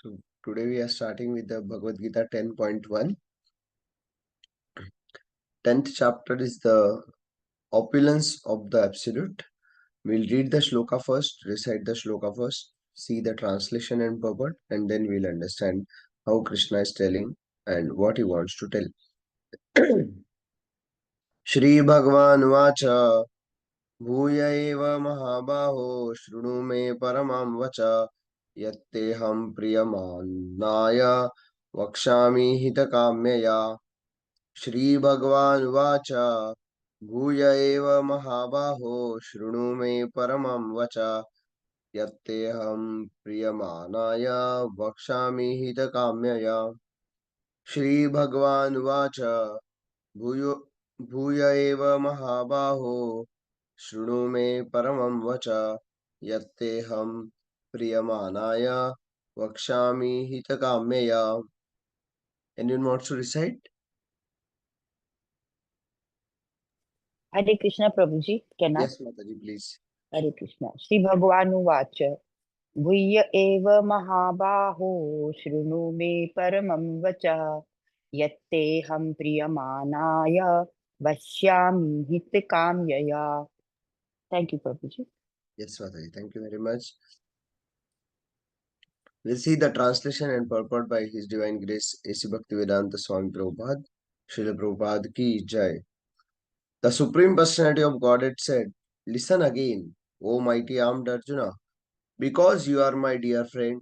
So today we are starting with the Bhagavad-gītā 10.1. 10th chapter is the opulence of the absolute. We'll read the shloka first, recite the shloka first, see the translation and purport, and then we'll understand how Krishna is telling and what he wants to tell. Shri Bhagavan Vacha Bhuya eva mahabaho Shruno me paramam vacha Yatteham priyamanaya Vakshami hitakamyaya Shri Bhagavan Vacha Bhuya eva mahabaho Shruno me paramam vacha Yatteham priyamanaya Vakshami hitakamyaya Shri Bhagavan Vacha Bhuya eva mahabaho Shruno me paramam vacha Yatteham priyamanaya Vakshami hitakamyaya. Anyone wants to recite? Hare Krishna Prabhuji, can I? Yes, Mataji, please. Hare Krishna. Shri Bhagavanu Vacha Bhuya eva mahabaho Shruno me paramam vacha Yatte ham priyamanaya Vashyami hitakamyaya. Thank you, Prabhuji. Yes, Mataji, thank you very much. We'll see the translation and purport by His Divine Grace A.C. Bhaktivedanta Swami Prabhupada. Srila Prabhupada ki jai. The Supreme Personality of Godhead said, "Listen again, O mighty armed Arjuna, because you are my dear friend.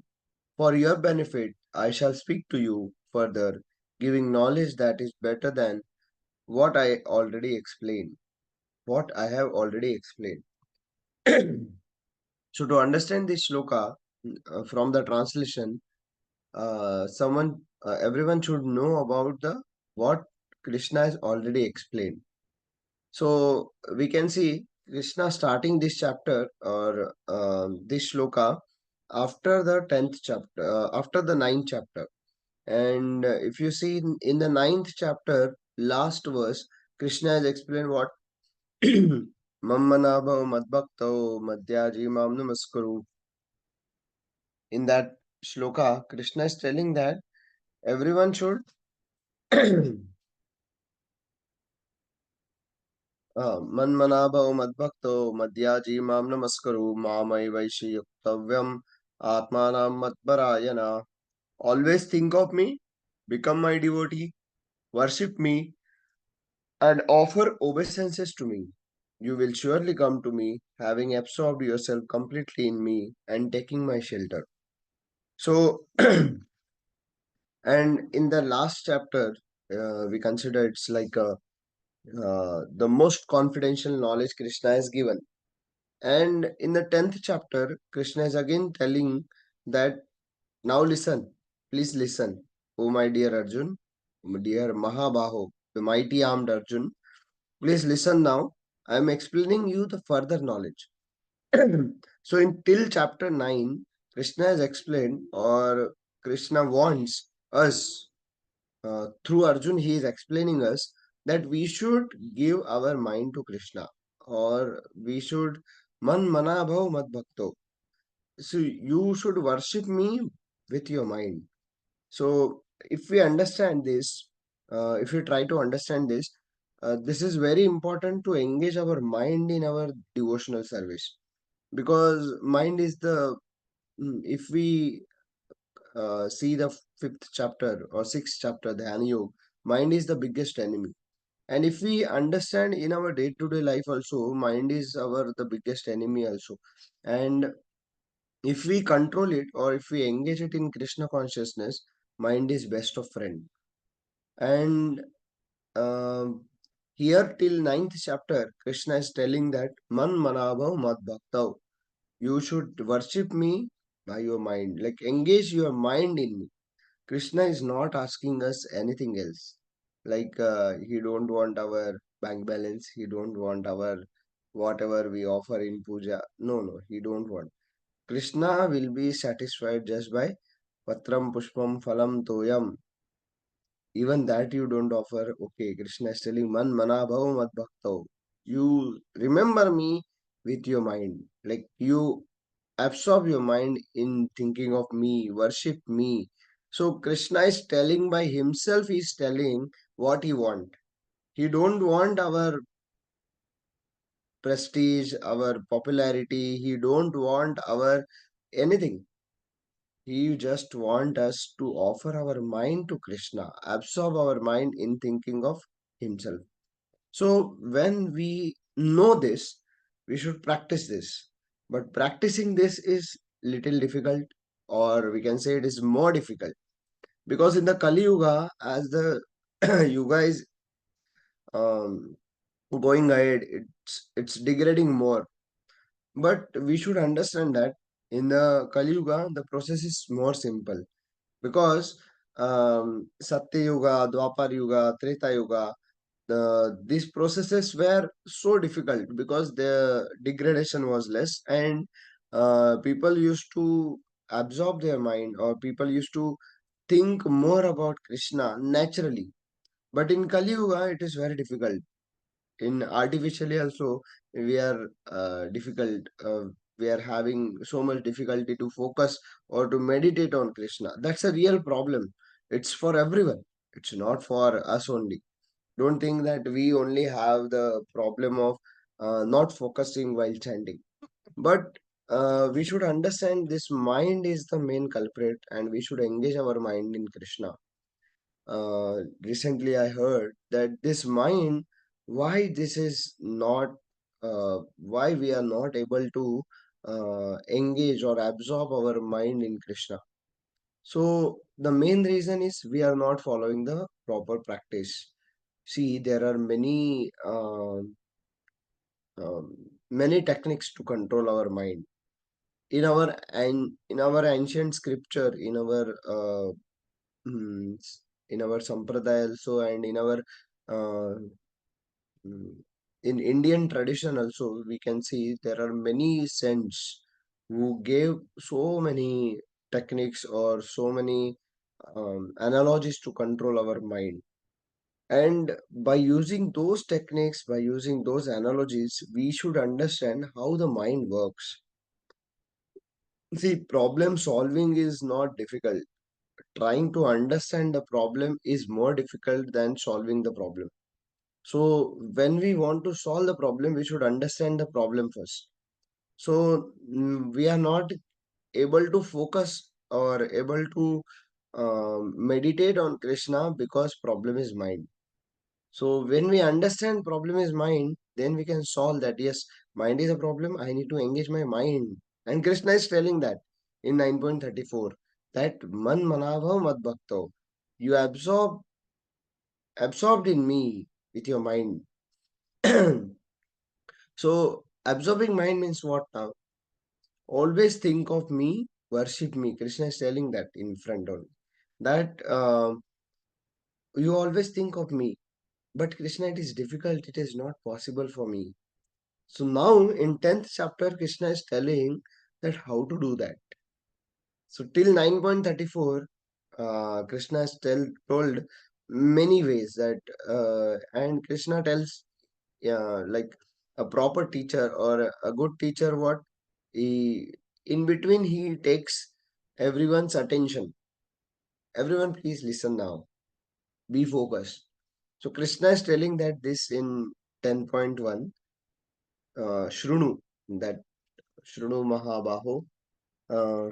For your benefit, I shall speak to you further, giving knowledge that is better than what I already explained. What I have already explained." So, to understand this shloka from the translation, everyone should know about the what Krishna has already explained. So we can see Krishna starting this chapter or this shloka after the 10th chapter, after the 9th chapter. And if you see in the 9th chapter, last verse, Krishna has explained what Mammanabhav Madbhakto Madhyaji Mam Namaskaru. In that shloka, Krishna is telling that everyone should मन्मनाभव मद्भक्तो मद्याजी माम नमस्करु मामय वैशी युक्तव्यम आत्मानाम मत्परायणा. Always think of me, become my devotee, worship me, and offer obeisances to me. You will surely come to me, having absorbed yourself completely in me and taking my shelter. So, and in the last chapter, we consider it's like the most confidential knowledge Krishna has given. And in the 10th chapter, Krishna is again telling that now listen, please listen, O my dear Arjun, my dear Mahabaho, the mighty armed Arjun, please listen now. I am explaining you the further knowledge. So in till chapter 9, Krishna has explained, or Krishna wants us, through Arjun, he is explaining us that we should give our mind to Krishna, or we should man manabhav mad bhakto. So you should worship me with your mind. So if we understand this, if we try to understand this, this is very important to engage our mind in our devotional service, because mind is the if we see the fifth chapter or sixth chapter, the Yoga, mind is the biggest enemy. And if we understand in our day-to-day life also, mind is our the biggest enemy also. And if we control it or if we engage it in Krishna consciousness, mind is best of friend. And um, here till ninth chapter, Krishna is telling that man manabhav mad bhaktav. You should worship me by your mind, like engage your mind in me. Krishna is not asking us anything else. Like he don't want our bank balance. He don't want our whatever we offer in puja. No, no, he don't want. Krishna will be satisfied just by Patram Pushpam Phalam Toyam. Even that you don't offer. Okay, Krishna is telling Man Manabhav Mad Bhaktav. You remember me with your mind. Like you absorb your mind in thinking of me, worship me. So Krishna is telling by himself, he is telling what he want. He don't want our prestige, our popularity. He don't want our anything. He just want us to offer our mind to Krishna, absorb our mind in thinking of himself. So when we know this, we should practice this. But practicing this is little difficult, or we can say it is more difficult, because in the Kali Yuga, as the Yuga is um, going ahead, it's degrading more. But we should understand that in the Kali Yuga, the process is more simple, because Satya Yuga, Dwapar Yuga, Treta Yuga, these processes were so difficult because the degradation was less, and people used to absorb their mind, or people used to think more about Krishna naturally. But in Kali Yuga, it is very difficult. In artificially also, we are difficult. We are having so much difficulty to focus or to meditate on Krishna. That's a real problem. It's for everyone. It's not for us only. Don't think that we only have the problem of not focusing while chanting. But we should understand this mind is the main culprit, and we should engage our mind in Krishna. Recently, I heard that this mind, why this is not, why we are not able to engage or absorb our mind in Krishna. So, the main reason is we are not following the proper practice. See, there are many techniques to control our mind. In our ancient scripture, mm, in our sampradaya also, and in our uh, in Indian tradition also, we can see there are many saints who gave so many techniques or so many analogies to control our mind. And by using those techniques, by using those analogies, we should understand how the mind works. See, problem solving is not difficult. Trying to understand the problem is more difficult than solving the problem. So, when we want to solve the problem, we should understand the problem first. So, we are not able to focus or able to meditate on Krishna because problem is mind. So when we understand problem is mind, then we can solve that. Yes, mind is a problem. I need to engage my mind. And Krishna is telling that in 9.34, that man manava mad bhakto. You absorbed in me with your mind. So absorbing mind means what now? Always think of me, worship me. Krishna is telling that in front of that you always think of me. But Krishna, it is difficult. It is not possible for me. So now in 10th chapter, Krishna is telling that how to do that. So till 9.34, Krishna has told many ways that, and Krishna tells, like a proper teacher or a good teacher, what he, in between he takes everyone's attention. Everyone, please listen now. Be focused. So Krishna is telling that this in 10.1, Shrunu, that Shrunu Mahabaho. Uh,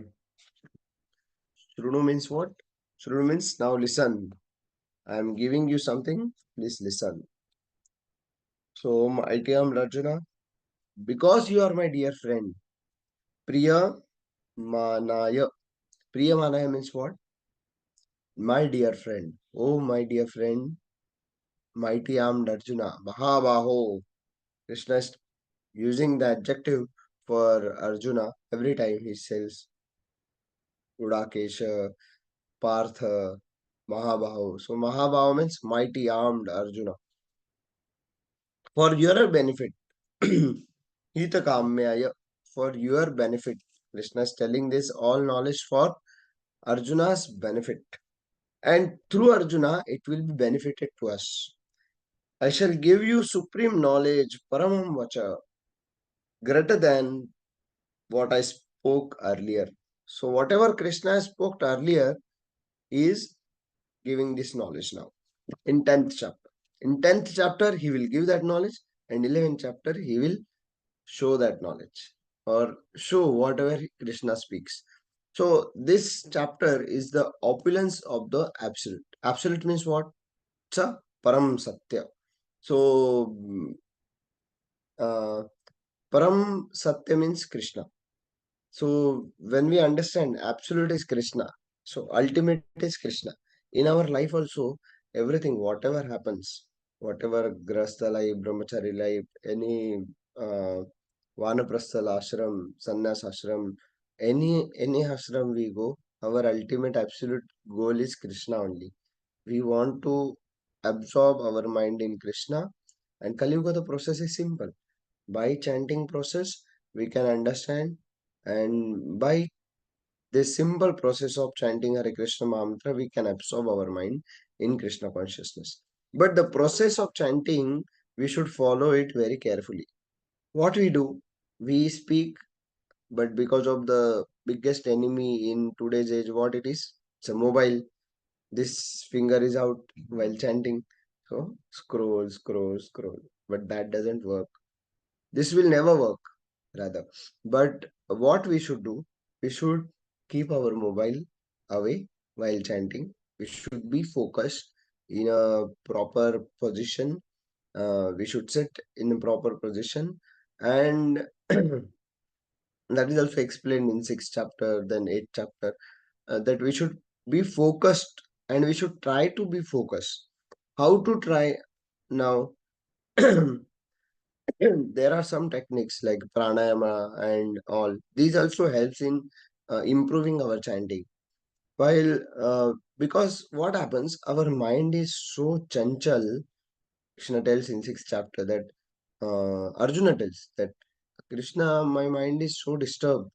Shrunu means what? Shrunu means now listen. I am giving you something. Please listen. So, I am Arjuna. Because you are my dear friend. Priya Manaya. Priya Manaya means what? My dear friend. Oh, my dear friend. Mighty armed Arjuna. Mahabaho. Krishna is using the adjective for Arjuna every time he says Udakesha, Partha, Mahabaho. So Mahabaho means mighty armed Arjuna. For your benefit. Hitakamyaya. For your benefit. Krishna is telling this all knowledge for Arjuna's benefit. And through Arjuna, it will be benefited to us. I shall give you supreme knowledge, Paramam Vacha, greater than what I spoke earlier. So whatever Krishna spoke earlier is giving this knowledge now in 10th chapter. In 10th chapter, he will give that knowledge, and 11th chapter, he will show that knowledge or show whatever Krishna speaks. So this chapter is the opulence of the absolute. Absolute means what? It's a param satya. So uh, param satya means Krishna. So when we understand absolute is Krishna, so ultimate is Krishna. In our life also, everything, whatever happens, whatever grastha life, brahmachari life, any uh, vanaprastha ashram, sannyas ashram, any ashram we go, our ultimate absolute goal is Krishna only. We want to absorb our mind in Krishna, and Kali Yuga the process is simple. By chanting process, we can understand, and by this simple process of chanting Hare Krishna Mahamantra, we can absorb our mind in Krishna consciousness. But the process of chanting, we should follow it very carefully. What we do, we speak, but because of the biggest enemy in today's age, what it is? It's a mobile. This finger is out while chanting. So scroll, scroll, scroll. But that doesn't work. This will never work, rather. But what we should do, we should keep our mobile away while chanting. We should be focused in a proper position. We should sit in a proper position, and that is also explained in sixth chapter, then eighth chapter, that we should be focused and we should try to be focused. How to try now? There are some techniques like pranayama and all. These also helps in improving our chanting. While because what happens, our mind is so chanchal. Krishna tells in sixth chapter that Arjuna tells that Krishna, my mind is so disturbed.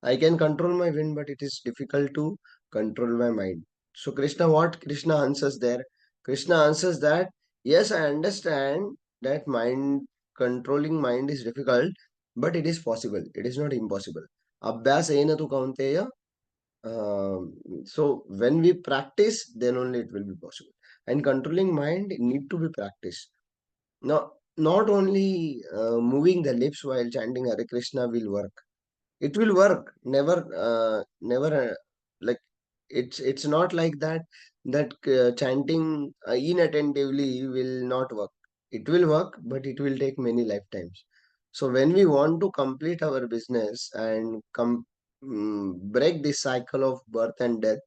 I can control my wind, but it is difficult to control my mind. So Krishna, what Krishna answers there? Krishna answers that yes, I understand that mind controlling mind is difficult, but it is possible. It is not impossible. Abhyas ena tu kaunteya. So when we practice, then only it will be possible. And controlling mind need to be practiced. Now, not only moving the lips while chanting Hare Krishna will work. It will work. Never like it's not like that chanting inattentively will not work. It will work, but it will take many lifetimes. So when we want to complete our business and break this cycle of birth and death,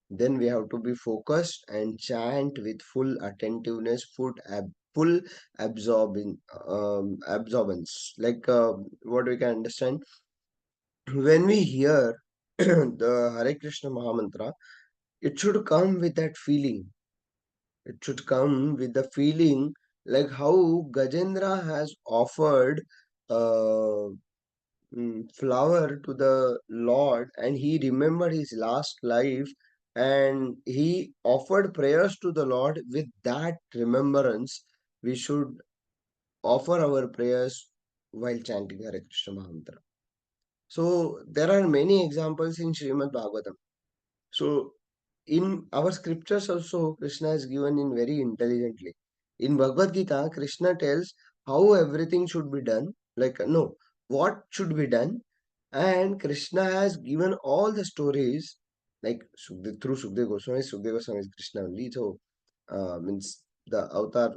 then we have to be focused and chant with full attentiveness, full absorbance. Like what we can understand when we hear the Hare Krishna Mahamantra, it should come with that feeling. It should come with the feeling like how Gajendra has offered uh, flower to the Lord, and he remembered his last life, and he offered prayers to the Lord. With that remembrance, we should offer our prayers while chanting Hare Krishna Mahamantra. So there are many examples in Srimad Bhagavatam. So in our scriptures also, Krishna is given in very intelligently. In Bhagavad-gītā, Krishna tells how everything should be done. Like no, what should be done, and Krishna has given all the stories like through Sukdev Goswami. Sukdev Goswami is Krishna only. So means the avatar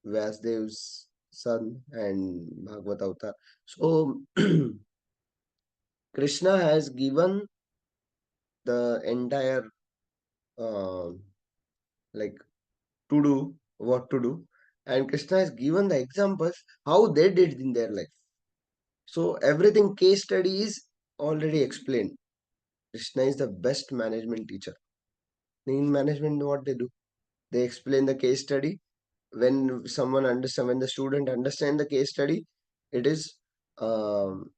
Vyasdev's son and Bhagavad avatar. So Krishna has given the entire uh, like to do what to do, and Krishna has given the examples how they did in their life. So everything case study is already explained. Krishna is the best management teacher. In management, what they do, they explain the case study. When someone understand, when the student understand the case study, it is um,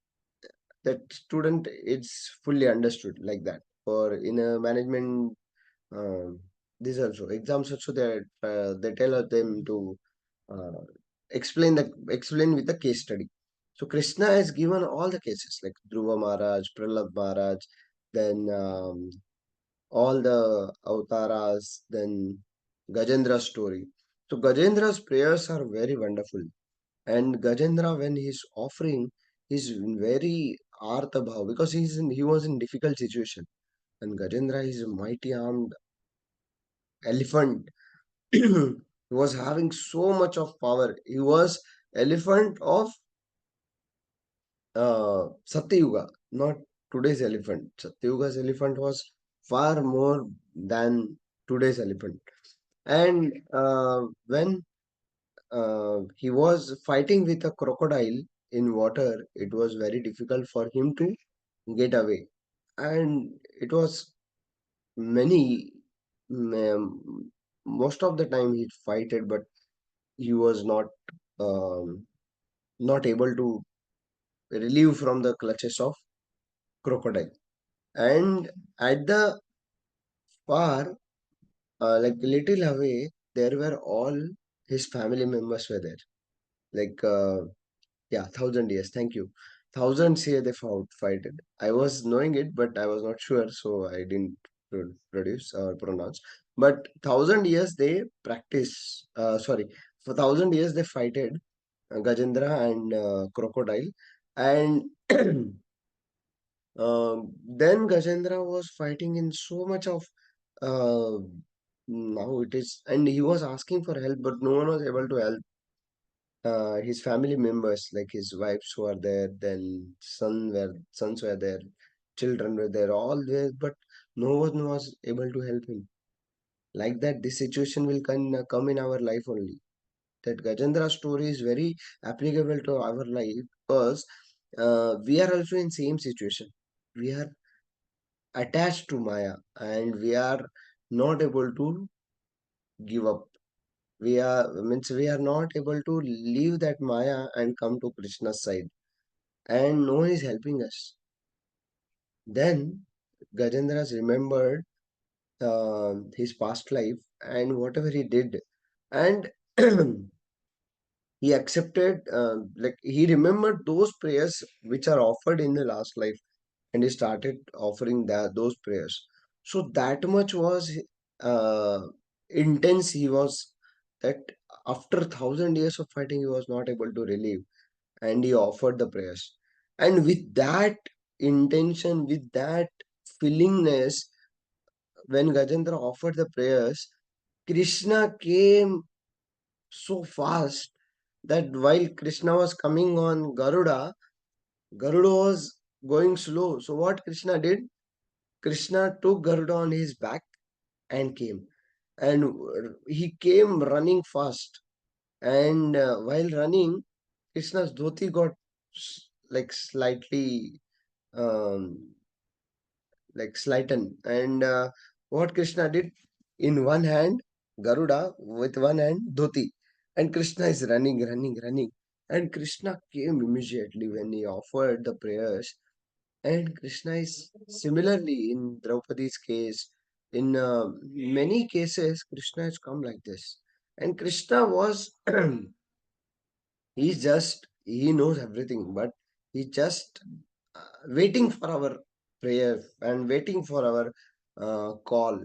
that student is fully understood like that. Or in a management, um, this also exams also they tell them to uh, explain with the case study. So Krishna has given all the cases like Dhruva Maharaj, Prahlad Maharaj, then all the avatars, then Gajendra's story. So Gajendra's prayers are very wonderful. And Gajendra, when he's offering, he's very Artha Bhav because he was in difficult situation. And Gajendra is a mighty armed elephant. He was having so much of power. He was elephant of Satyuga, not today's elephant. Satyuga's elephant was far more than today's elephant. And when he was fighting with a crocodile in water, it was very difficult for him to get away. And it was many, most of the time he fighted, but he was um, not able to relieve from the clutches of crocodile. And at the far, like little away, there were all his family members were there. Like, yeah, 1,000 years. Thank you. 1,000 years they fought, fight it. I was knowing it, but I was not sure, so I didn't produce or pronounce. But 1,000 years they practice. Sorry, for 1,000 years they fighted Gajendra and crocodile, and then Gajendra was fighting in so much of uh, now it is, and he was asking for help, but no one was able to help. His family members, like his wives were there, then sons were there, children were there, all there, but no one was able to help him. Like that, this situation will come in our life only. That Gajendra story is very applicable to our life because we are also in same situation. We are attached to Maya and we are not able to give up. We are not able to leave that Maya and come to Krishna's side. And no one is helping us. Then Gajendra remembered his past life and whatever he did. And he accepted, like he remembered those prayers which are offered in the last life, and he started offering those prayers. So that much was uh, intense. He was that after 1,000 years of fighting, he was not able to relieve, and he offered the prayers. And with that intention, with that fillingness, when Gajendra offered the prayers, Krishna came so fast that while Krishna was coming on Garuda, Garuda was going slow. So what Krishna did? Krishna took Garuda on his back and came. And he came running fast. And while running, Krishna's dhoti got like slightly um, like slighten. And what Krishna did, in one hand, Garuda, with one hand, dhoti. And Krishna is running, running, running. And Krishna came immediately when he offered the prayers. And Krishna is similarly in Draupadi's case, in many cases, Krishna has come like this. And Krishna was, he knows everything, but he's just waiting for our prayer and waiting for our call.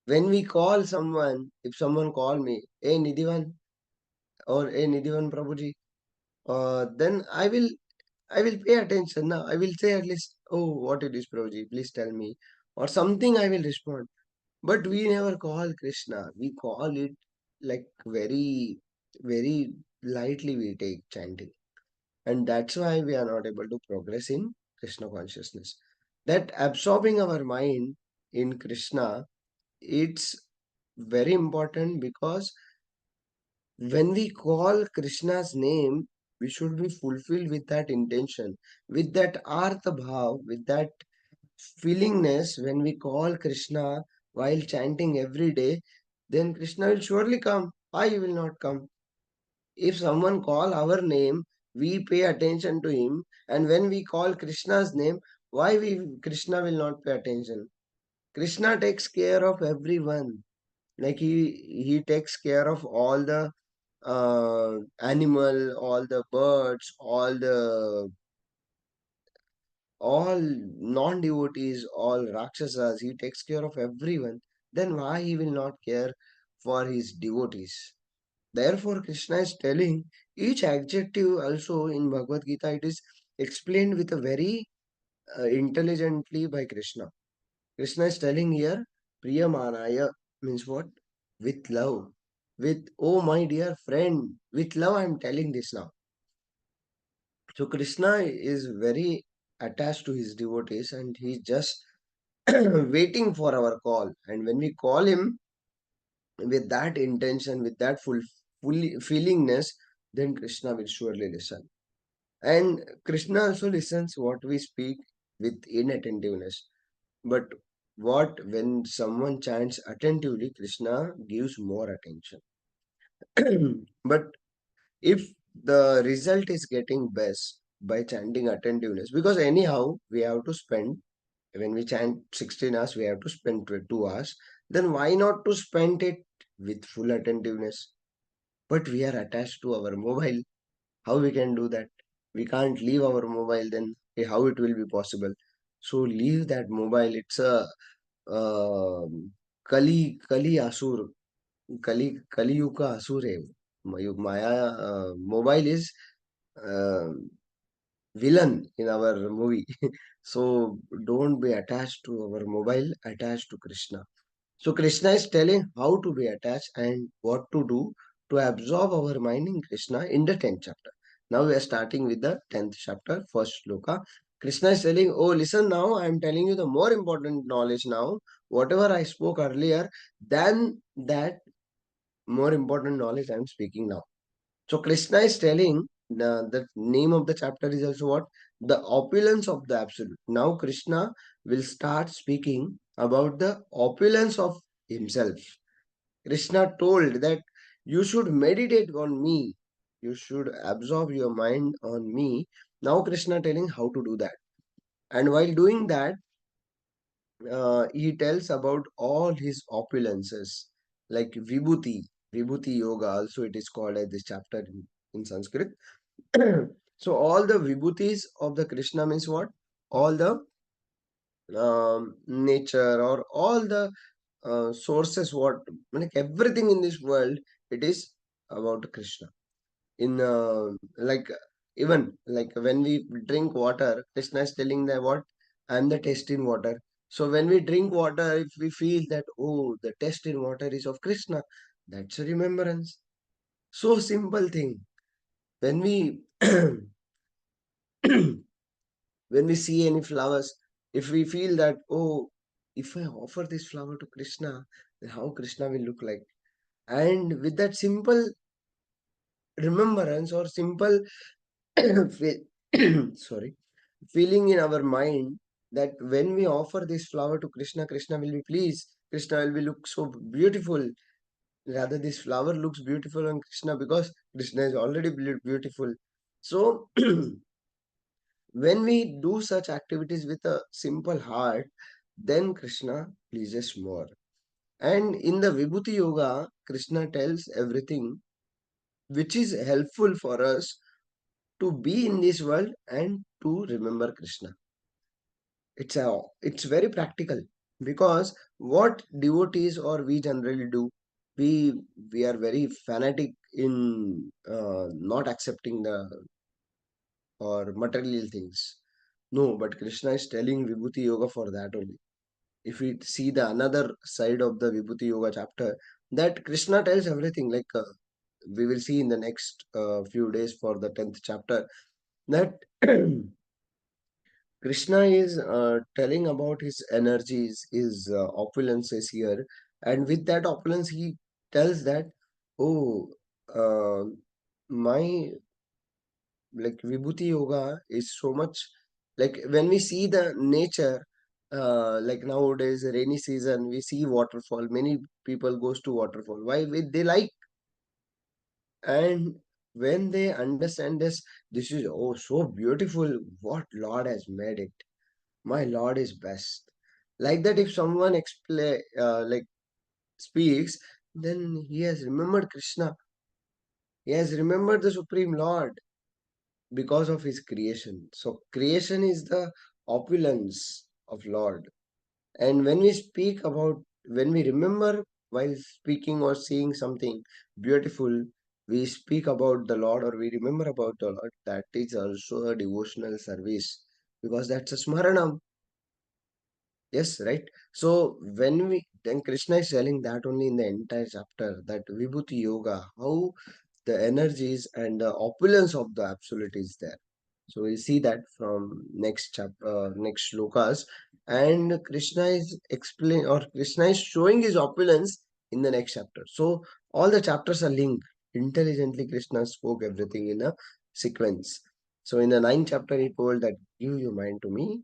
When we call someone, if someone call me, hey Nidhivan or hey Nidhivan Prabhuji, then I will pay attention now. I will say at least, oh, what it is, Prabhuji, please tell me. Or something I will respond. But we never call Krishna. We call it like very, very lightly we take chanting. And that's why we are not able to progress in Krishna consciousness. That absorbing our mind in Krishna, it's very important because when we call Krishna's name, we should be fulfilled with that intention, with that artha bhav, with that feelingness. When we call Krishna while chanting every day, then Krishna will surely come. Why he will not come? If someone call our name, we pay attention to him, and when we call Krishna's name, why we Krishna will not pay attention? Krishna takes care of everyone. Like he takes care of all the animal, all the birds, all non-devotees, all rakshasas, he takes care of everyone, then why he will not care for his devotees? Therefore, Krishna is telling each adjective also in Bhagavad Gita, it is explained with a very intelligently by Krishna. Krishna is telling here, Priyamanaya means what? With love. With, oh my dear friend, with love I am telling this now. So Krishna is very attached to his devotees and he's just waiting for our call. And when we call him with that intention, with that full feelingness, then Krishna will surely listen. And Krishna also listens what we speak with inattentiveness. But what when someone chants attentively, Krishna gives more attention. But if the result is getting best by chanting attentiveness, because anyhow we have to spend, when we chant 16 hours, we have to spend 2 hours, then why not to spend it with full attentiveness? But we are attached to our mobile. How we can do that? We can't leave our mobile, then how it will be possible? So leave that mobile. It's a कली असुर कली युग का असुर है वो। Maya mobile is villain in our movie. So don't be attached to our mobile, attached to Krishna. So Krishna is telling how to be attached and what to do to absorb our mind in Krishna in the 10th chapter. Now we are starting with the 10th chapter, first sloka. Krishna is telling, oh, listen now, I am telling you the more important knowledge now. Whatever I spoke earlier, than that more important knowledge I am speaking now. So Krishna is telling the name of the chapter is also what? The opulence of the absolute. Now Krishna will start speaking about the opulence of himself. Krishna told that you should meditate on me. You should absorb your mind on me. Now Krishna telling how to do that. And while doing that, he tells about all his opulences, like Vibhuti. Vibhuti Yoga also it is called as this chapter in Sanskrit. So all the vibhutis of the Krishna means what? All the nature or all the sources, what like everything in this world, it is about Krishna. In like even like when we drink water, Krishna is telling that what? I am the taste in water. So when we drink water, if we feel that oh the taste in water is of Krishna, that's a remembrance. So simple thing. When we when we see any flowers, if we feel that, oh, if I offer this flower to Krishna, then how Krishna will look like? And with that simple remembrance or simple sorry, feeling in our mind that when we offer this flower to Krishna, Krishna will be pleased. Krishna will be look so beautiful. Rather, this flower looks beautiful on Krishna because Krishna is already beautiful. So when we do such activities with a simple heart, then Krishna pleases more. And in the Vibhuti Yoga, Krishna tells everything which is helpful for us to be in this world and to remember Krishna. It's very practical because what devotees or we generally do, we are very fanatic in not accepting the or material things. No, but Krishna is telling Vibhuti Yoga for that only. If we see the another side of the Vibhuti Yoga chapter, that Krishna tells everything. Like we will see in the next few days for the 10th chapter, that Krishna is telling about his energies, his opulences here, and with that opulence, he tells that, oh, uh, my like Vibhuti Yoga is so much like when we see the nature, like nowadays rainy season, we see waterfall. Many people goes to waterfall. Why? They like, and when they understand this is oh so beautiful. What Lord has made it. My Lord is best. Like that, if someone like speaks, then he has remembered Krishna. He has remembered the Supreme Lord because of his creation. So creation is the opulence of Lord. And when we speak about, when we remember while speaking or seeing something beautiful, we speak about the Lord or we remember about the Lord, that is also a devotional service, because that's a smaranam. Yes, right. So when we, then Krishna is telling that only in the entire chapter, that Vibhuti Yoga, how the energies and the opulence of the absolute is there. So we see that from next chapter, next shlokas, and Krishna is explain, or Krishna is showing his opulence in the next chapter. So all the chapters are linked. Intelligently, Krishna spoke everything in a sequence. So in the ninth chapter, he told that give your mind to me.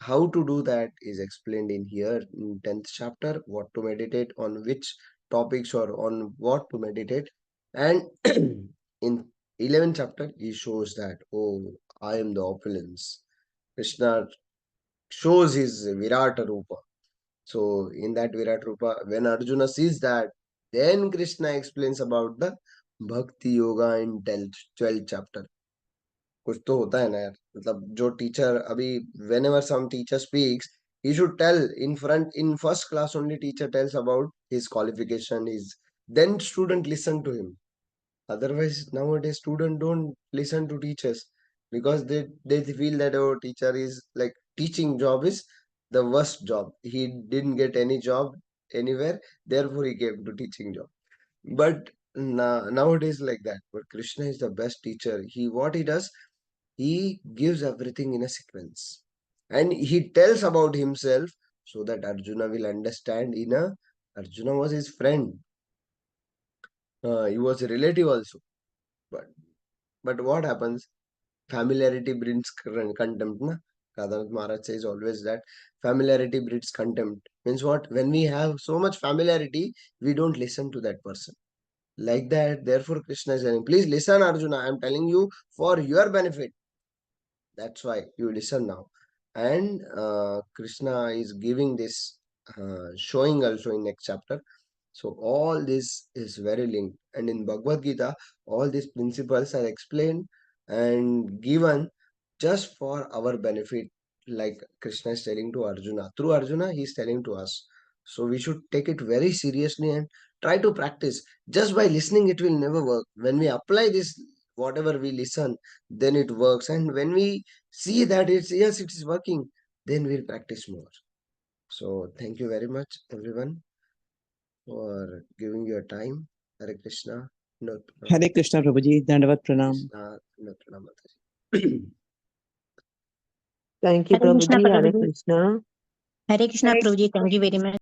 How to do that is explained in here in 10th chapter, what to meditate on, which topics or on what to meditate. And in 11th chapter, he shows that, oh, I am the opulence. Krishna shows his Virata Rupa. So in that Virata Rupa, when Arjuna sees that, then Krishna explains about the Bhakti Yoga in 12th chapter. कुछ तो होता है ना यार, मतलब जो teacher अभी whenever some teacher speaks, he should tell in front, in first class only teacher tells about his qualification, his, then student listen to him. Otherwise nowadays student don't listen to teachers, because they feel that our teacher is like, teaching job is the worst job, he didn't get any job anywhere, therefore he came to teaching job. But nowadays like that, but Krishna is the best teacher. He, what he does, he gives everything in a sequence. And he tells about himself so that Arjuna will understand in a, Arjuna was his friend. He was a relative also. But what happens? Familiarity breeds contempt. Na? Kadam Maharaj says always that familiarity breeds contempt. Means what? When we have so much familiarity, we don't listen to that person. Like that, therefore Krishna is saying, please listen Arjuna, I am telling you for your benefit. That's why you listen now. And Krishna is giving this, showing also in next chapter. So all this is very linked. And in Bhagavad-gītā, all these principles are explained and given just for our benefit. Like Krishna is telling to Arjuna. Through Arjuna, he is telling to us. So we should take it very seriously and try to practice. Just by listening, it will never work. When we apply this, whatever we listen, then it works. And when we see that it's, yes, it is working, then we'll practice more. So thank you very much everyone for giving your time. Hare Krishna. No, Hare Krishna Prabhuji, Dandavat Pranam. Krishna, no, Pranam Mataji. Thank you, Hare Krishna, Prabhuji. Hare Prabhuji. Krishna. Hare Krishna, Prabhuji. Thank you very much.